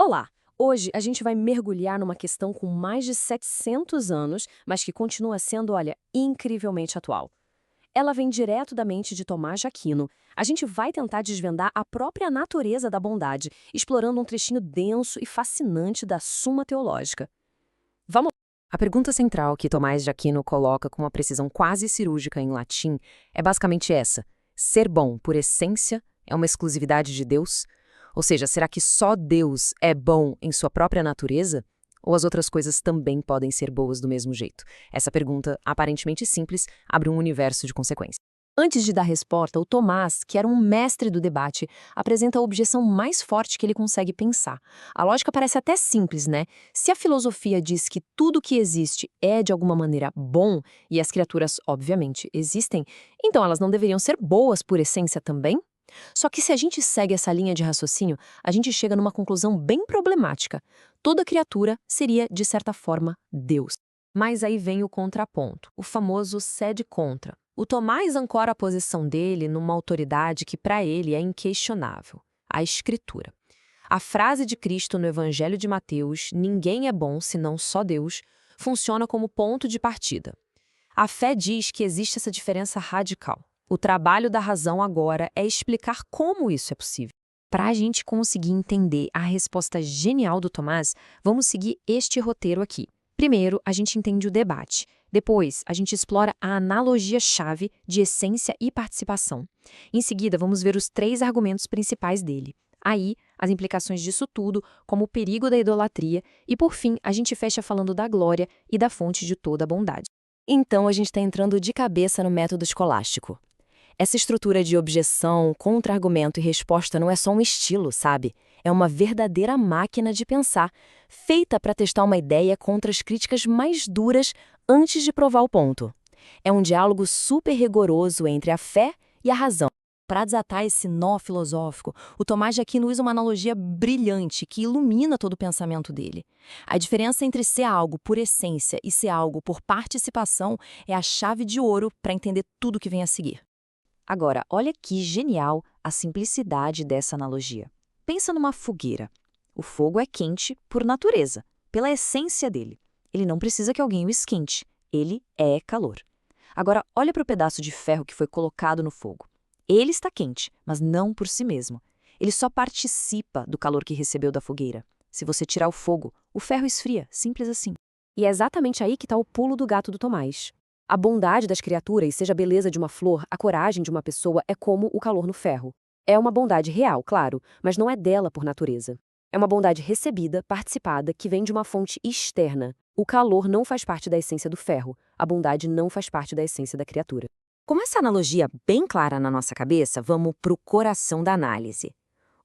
Olá! Hoje a gente vai mergulhar numa questão com mais de 700 anos, mas que continua sendo, olha, incrivelmente atual. Ela vem direto da mente de Tomás de Aquino. A gente vai tentar desvendar a própria natureza da bondade, explorando um trechinho denso e fascinante da Suma Teológica. Vamos. A pergunta central que Tomás de Aquino coloca com uma precisão quase cirúrgica em latim é basicamente essa: ser bom, por essência, é uma exclusividade de Deus? Ou seja, será que só Deus é bom em sua própria natureza? Ou as outras coisas também podem ser boas do mesmo jeito? Essa pergunta, aparentemente simples, abre um universo de consequências. Antes de dar resposta, o Tomás, que era um mestre do debate, apresenta a objeção mais forte que ele consegue pensar. A lógica parece até simples, né? Se a filosofia diz que tudo que existe é, de alguma maneira, bom, e as criaturas, obviamente, existem, então elas não deveriam ser boas por essência também? Só que se a gente segue essa linha de raciocínio, a gente chega numa conclusão bem problemática. Toda criatura seria, de certa forma, Deus. Mas aí vem o contraponto, o famoso sede contra. O Tomás ancora a posição dele numa autoridade que para ele é inquestionável, a Escritura. A frase de Cristo no Evangelho de Mateus, "Ninguém é bom senão só Deus", funciona como ponto de partida. A fé diz que existe essa diferença radical. O trabalho da razão agora é explicar como isso é possível. Para a gente conseguir entender a resposta genial do Tomás, vamos seguir este roteiro aqui. Primeiro, a gente entende o debate. Depois, a gente explora a analogia-chave de essência e participação. Em seguida, vamos ver os 3 argumentos principais dele. Aí, as implicações disso tudo, como o perigo da idolatria, e por fim, a gente fecha falando da glória e da fonte de toda a bondade. Então, a gente está entrando de cabeça no método escolástico. Essa estrutura de objeção, contra-argumento e resposta não é só um estilo, sabe? É uma verdadeira máquina de pensar, feita para testar uma ideia contra as críticas mais duras antes de provar o ponto. É um diálogo super rigoroso entre a fé e a razão. Para desatar esse nó filosófico, o Tomás de Aquino usa uma analogia brilhante que ilumina todo o pensamento dele. A diferença entre ser algo por essência e ser algo por participação é a chave de ouro para entender tudo que vem a seguir. Agora, olha que genial a simplicidade dessa analogia. Pensa numa fogueira. O fogo é quente por natureza, pela essência dele. Ele não precisa que alguém o esquente. Ele é calor. Agora, olha para o pedaço de ferro que foi colocado no fogo. Ele está quente, mas não por si mesmo. Ele só participa do calor que recebeu da fogueira. Se você tirar o fogo, o ferro esfria, simples assim. E é exatamente aí que está o pulo do gato do Tomás. A bondade das criaturas, seja a beleza de uma flor, a coragem de uma pessoa, é como o calor no ferro. É uma bondade real, claro, mas não é dela por natureza. É uma bondade recebida, participada, que vem de uma fonte externa. O calor não faz parte da essência do ferro. A bondade não faz parte da essência da criatura. Com essa analogia bem clara na nossa cabeça, vamos para o coração da análise.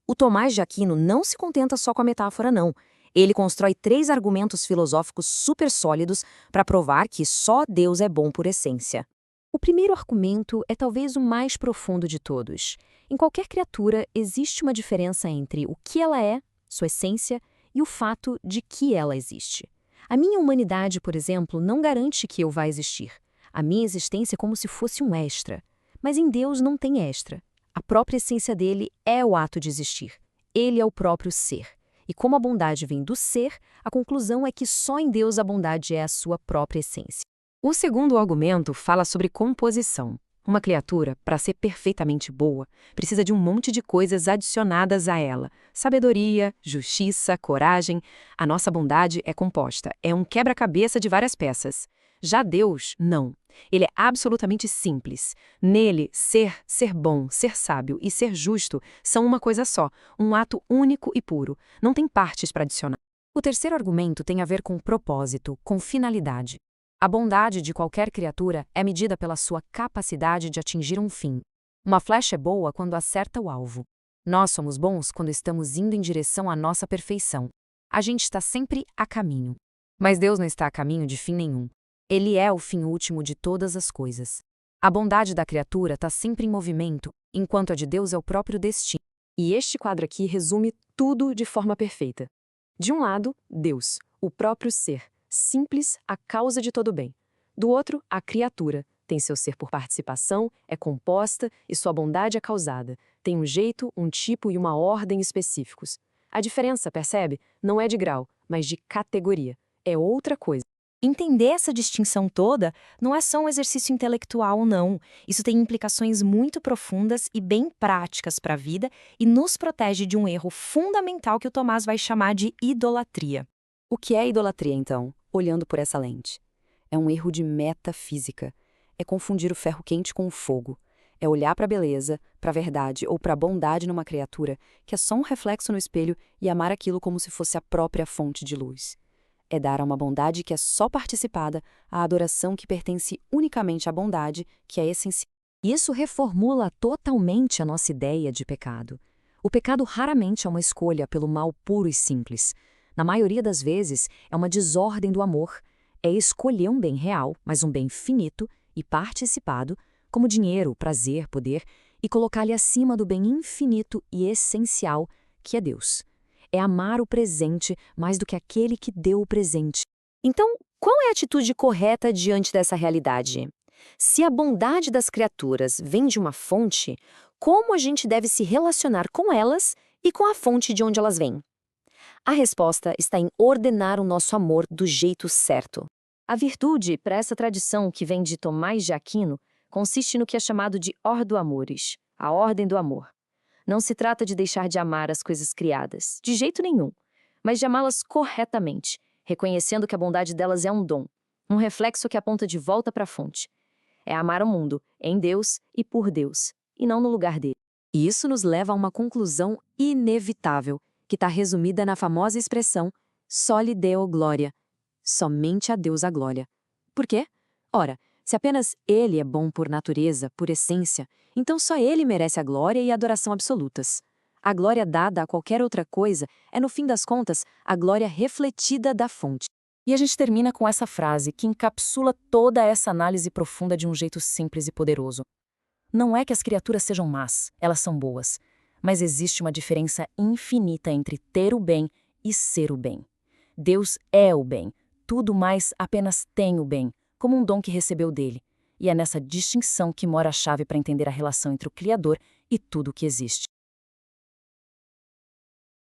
O Tomás de Aquino não se contenta só com a metáfora, não. Ele constrói 3 argumentos filosóficos super sólidos para provar que só Deus é bom por essência. O primeiro argumento é talvez o mais profundo de todos. Em qualquer criatura, existe uma diferença entre o que ela é, sua essência, e o fato de que ela existe. A minha humanidade, por exemplo, não garante que eu vá existir. A minha existência é como se fosse um extra. Mas em Deus não tem extra. A própria essência dele é o ato de existir. Ele é o próprio ser. E como a bondade vem do ser, a conclusão é que só em Deus a bondade é a sua própria essência. O segundo argumento fala sobre composição. Uma criatura, para ser perfeitamente boa, precisa de um monte de coisas adicionadas a ela. Sabedoria, justiça, coragem. A nossa bondade é composta, é um quebra-cabeça de várias peças. Já Deus, não. Ele é absolutamente simples. Nele, ser bom, ser sábio e ser justo são uma coisa só, um ato único e puro. Não tem partes para adicionar. O terceiro argumento tem a ver com propósito, com finalidade. A bondade de qualquer criatura é medida pela sua capacidade de atingir um fim. Uma flecha é boa quando acerta o alvo. Nós somos bons quando estamos indo em direção à nossa perfeição. A gente está sempre a caminho. Mas Deus não está a caminho de fim nenhum. Ele é o fim último de todas as coisas. A bondade da criatura está sempre em movimento, enquanto a de Deus é o próprio destino. E este quadro aqui resume tudo de forma perfeita. De um lado, Deus, o próprio ser, simples, a causa de todo o bem. Do outro, a criatura, tem seu ser por participação, é composta e sua bondade é causada. Tem um jeito, um tipo e uma ordem específicos. A diferença, percebe? Não é de grau, mas de categoria. É outra coisa. Entender essa distinção toda não é só um exercício intelectual, não. Isso tem implicações muito profundas e bem práticas para a vida e nos protege de um erro fundamental que o Tomás vai chamar de idolatria. O que é idolatria, então, olhando por essa lente? É um erro de metafísica. É confundir o ferro quente com o fogo. É olhar para a beleza, para a verdade ou para a bondade numa criatura que é só um reflexo no espelho e amar aquilo como se fosse a própria fonte de luz. É dar a uma bondade que é só participada a adoração que pertence unicamente à bondade, que é essencial. Isso reformula totalmente a nossa ideia de pecado. O pecado raramente é uma escolha pelo mal puro e simples. Na maioria das vezes, é uma desordem do amor. É escolher um bem real, mas um bem finito e participado, como dinheiro, prazer, poder, e colocá-lo acima do bem infinito e essencial, que é Deus. É amar o presente mais do que aquele que deu o presente. Então, qual é a atitude correta diante dessa realidade? Se a bondade das criaturas vem de uma fonte, como a gente deve se relacionar com elas e com a fonte de onde elas vêm? A resposta está em ordenar o nosso amor do jeito certo. A virtude, para essa tradição que vem de Tomás de Aquino, consiste no que é chamado de ordo amoris, a ordem do amor. Não se trata de deixar de amar as coisas criadas, de jeito nenhum, mas de amá-las corretamente, reconhecendo que a bondade delas é um dom, um reflexo que aponta de volta para a fonte. É amar o mundo, em Deus e por Deus, e não no lugar dele. E isso nos leva a uma conclusão inevitável, que está resumida na famosa expressão soli Deo gloria, somente a Deus a glória. Por quê? Ora, se apenas Ele é bom por natureza, por essência, então só Ele merece a glória e a adoração absolutas. A glória dada a qualquer outra coisa é, no fim das contas, a glória refletida da fonte. E a gente termina com essa frase que encapsula toda essa análise profunda de um jeito simples e poderoso. Não é que as criaturas sejam más, elas são boas, mas existe uma diferença infinita entre ter o bem e ser o bem. Deus é o bem, tudo mais apenas tem o bem, como um dom que recebeu dele. E é nessa distinção que mora a chave para entender a relação entre o Criador e tudo o que existe.